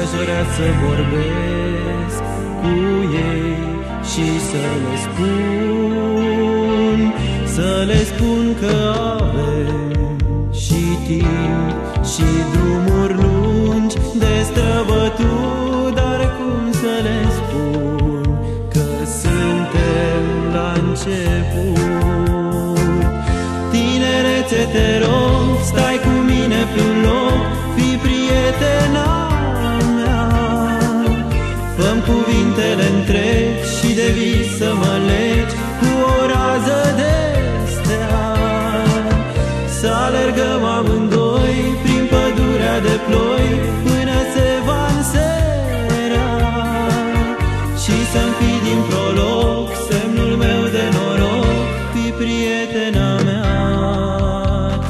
aș vrea să vorbesc cu ei și să le spun că avem și timp și drumuri lungi de străbătut, dar cum să le spun că suntem la început? Tinerețe, te rog, stai cu mine pe-un loc, fii prietena mea. Fă-mi cuvintele întregi și de vis să mă legi cu o rază de stea. Să alergăm amândoi prin pădurea de ploi până se va însera și să-mi fii din proloc semnul meu de noroc, fii prietena mea,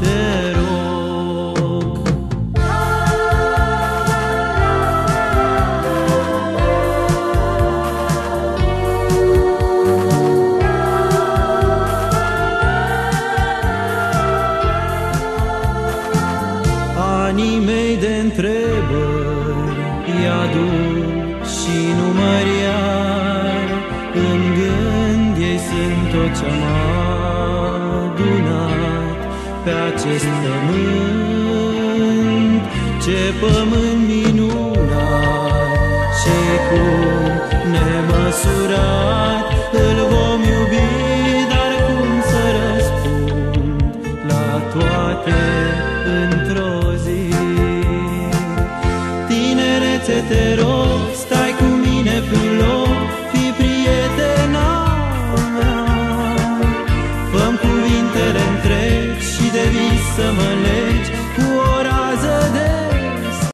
te rog. Anii mei de întrebări i-aduc și număr iar, în gând ei sunt tot ce-am adunat pe acest pământ. Ce pământ minunat și cu nemăsurat îl vom iubi